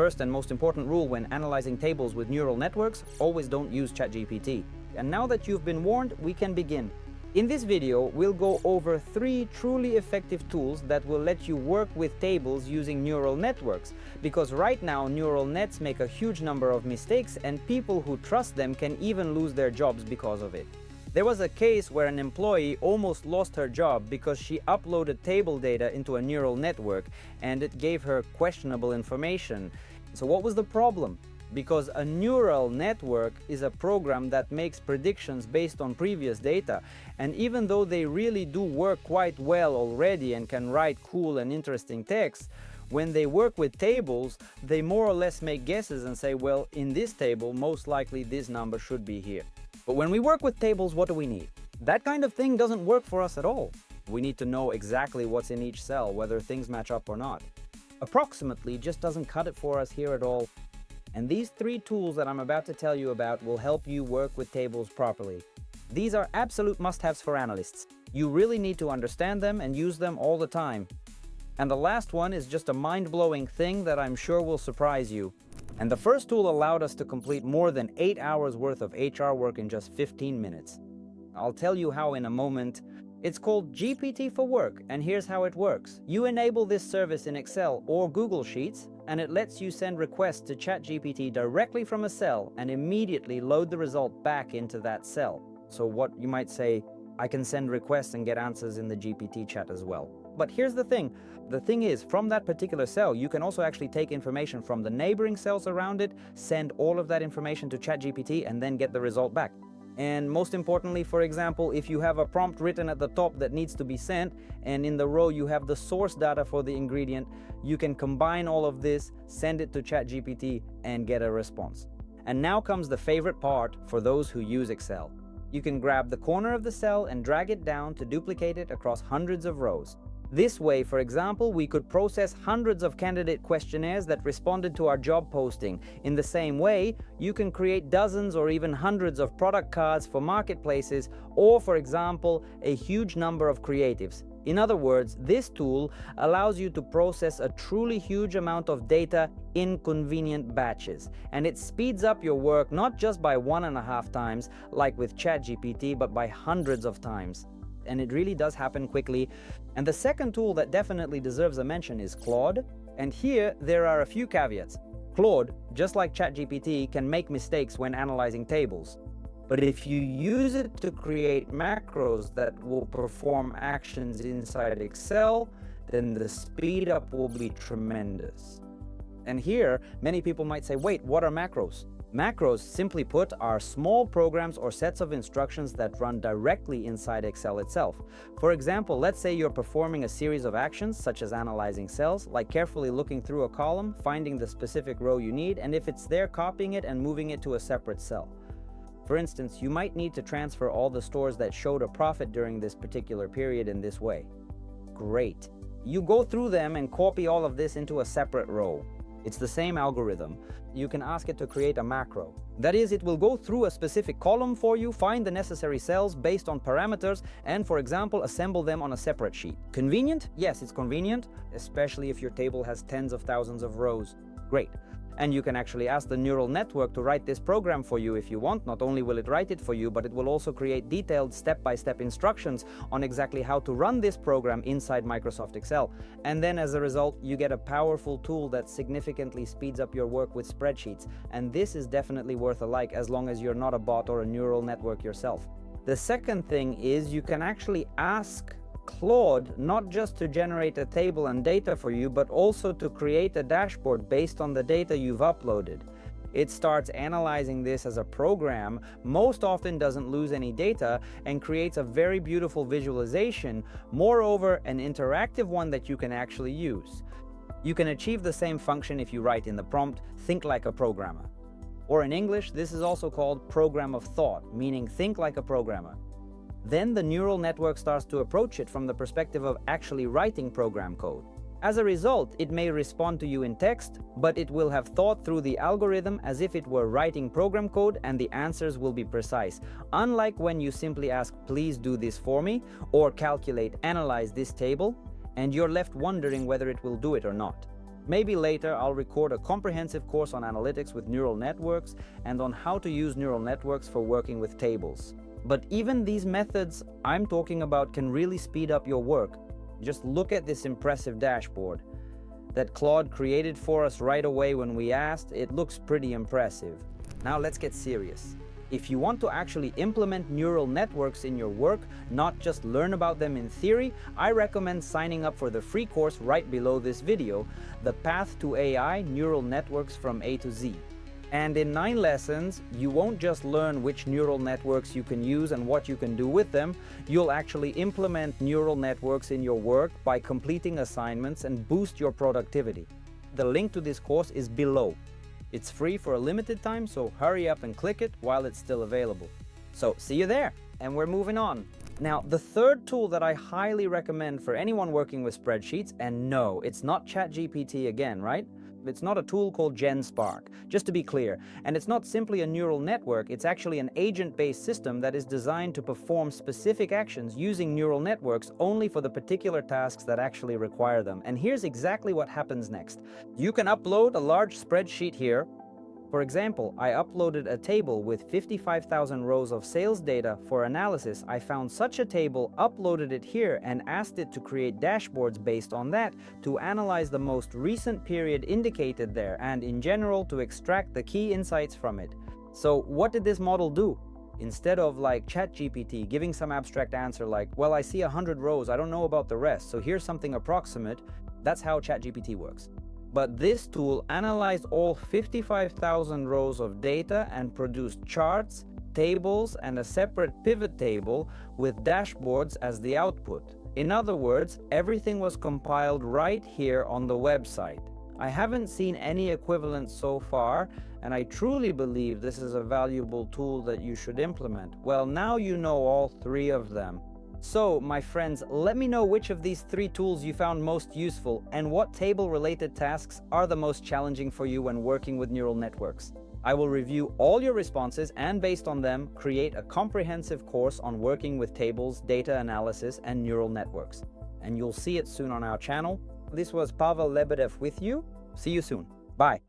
first and most important rule when analyzing tables with neural networks: always don't use ChatGPT. And now that you've been warned, we can begin. In this video, we'll go over 3 truly effective tools that will let you work with tables using neural networks, because right now neural nets make a huge number of mistakes and people who trust them can even lose their jobs because of it. There was a case where an employee almost lost her job because she uploaded table data into a neural network and it gave her questionable information. So what was the problem? Because a neural network is a program that makes predictions based on previous data, and even though they really do work quite well already and can write cool and interesting text, when they work with tables, they more or less make guesses and say, well, in this table, most likely this number should be here. But when we work with tables, what do we need? That kind of thing doesn't work for us at all. We need to know exactly what's in each cell, whether things match up or not. Approximately just doesn't cut it for us here at all. And these 3 tools that I'm about to tell you about will help you work with tables properly. These are absolute must-haves for analysts. You really need to understand them and use them all the time. And the last one is just a mind-blowing thing that I'm sure will surprise you. And the first tool allowed us to complete more than 8 hours worth of HR work in just 15 minutes. I'll tell you how in a moment. It's called GPT for Work, and here's how it works. You enable this service in Excel or Google Sheets, and it lets you send requests to ChatGPT directly from a cell and immediately load the result back into that cell. So what you might say, I can send requests and get answers in the GPT chat as well. But here's the thing. The thing is, from that particular cell, you can also actually take information from the neighboring cells around it, send all of that information to ChatGPT, and then get the result back. And most importantly, for example, if you have a prompt written at the top that needs to be sent, and in the row you have the source data for the ingredient, you can combine all of this, send it to ChatGPT, and get a response. And now comes the favorite part for those who use Excel. You can grab the corner of the cell and drag it down to duplicate it across hundreds of rows. This way, for example, we could process hundreds of candidate questionnaires that responded to our job posting. In the same way, you can create dozens or even hundreds of product cards for marketplaces, or, for example, a huge number of creatives. In other words, this tool allows you to process a truly huge amount of data in convenient batches. And it speeds up your work not just by 1.5 times, like with ChatGPT, but by hundreds of times. And it really does happen quickly. And the second tool that definitely deserves a mention is Claude. And here there are a few caveats. Claude, just like ChatGPT, can make mistakes when analyzing tables. But if you use it to create macros that will perform actions inside Excel, then the speed up will be tremendous. And here, many people might say, wait, what are macros? Macros, simply put, are small programs or sets of instructions that run directly inside Excel itself. For example, let's say you're performing a series of actions, such as analyzing cells, like carefully looking through a column, finding the specific row you need, and if it's there, copying it and moving it to a separate cell. For instance, you might need to transfer all the stores that showed a profit during this particular period in this way. Great. You go through them and copy all of this into a separate row. It's the same algorithm. You can ask it to create a macro. That is, it will go through a specific column for you, find the necessary cells based on parameters, and, for example, assemble them on a separate sheet. Convenient? Yes, it's convenient, especially if your table has tens of thousands of rows. Great. And you can actually ask the neural network to write this program for you if you want. Not only will it write it for you, but it will also create detailed step-by-step instructions on exactly how to run this program inside Microsoft Excel. And then as a result, you get a powerful tool that significantly speeds up your work with spreadsheets. And this is definitely worth a like, as long as you're not a bot or a neural network yourself. The second thing is you can actually ask Claude not just to generate a table and data for you, but also to create a dashboard based on the data you've uploaded. It starts analyzing this as a program, most often doesn't lose any data, and creates a very beautiful visualization, moreover an interactive one that you can actually use. You can achieve the same function if you write in the prompt, "Think like a programmer." Or in English, this is also called program of thought, meaning think like a programmer. Then the neural network starts to approach it from the perspective of actually writing program code. As a result, it may respond to you in text, but it will have thought through the algorithm as if it were writing program code, and the answers will be precise. Unlike when you simply ask, "Please do this for me," or "Calculate, analyze this table," and you're left wondering whether it will do it or not. Maybe later I'll record a comprehensive course on analytics with neural networks and on how to use neural networks for working with tables. But even these methods I'm talking about can really speed up your work. Just look at this impressive dashboard that Claude created for us right away when we asked. It looks pretty impressive. Now let's get serious. If you want to actually implement neural networks in your work, not just learn about them in theory, I recommend signing up for the free course right below this video, The Path to AI: Neural Networks from A to Z. And in 9 lessons, you won't just learn which neural networks you can use and what you can do with them, you'll actually implement neural networks in your work by completing assignments and boost your productivity. The link to this course is below. It's free for a limited time, so hurry up and click it while it's still available. So see you there, and we're moving on. Now, the third tool that I highly recommend for anyone working with spreadsheets, and no, it's not ChatGPT again, right? It's not a tool called GenSpark, just to be clear. And it's not simply a neural network, it's actually an agent-based system that is designed to perform specific actions using neural networks only for the particular tasks that actually require them. And here's exactly what happens next. You can upload a large spreadsheet here. For example, I uploaded a table with 55,000 rows of sales data for analysis. I found such a table, uploaded it here, and asked it to create dashboards based on that to analyze the most recent period indicated there and, in general, to extract the key insights from it. So what did this model do? Instead of like ChatGPT giving some abstract answer like, well, I see 100 rows, I don't know about the rest, so here's something approximate, that's how ChatGPT works. But this tool analyzed all 55,000 rows of data and produced charts, tables, and a separate pivot table with dashboards as the output. In other words, everything was compiled right here on the website. I haven't seen any equivalent so far, and I truly believe this is a valuable tool that you should implement. Well, now you know all 3 of them. So, my friends, let me know which of these 3 tools you found most useful and what table-related tasks are the most challenging for you when working with neural networks. I will review all your responses and, based on them, create a comprehensive course on working with tables, data analysis, and neural networks. And you'll see it soon on our channel. This was Pavel Lebedev with you. See you soon. Bye.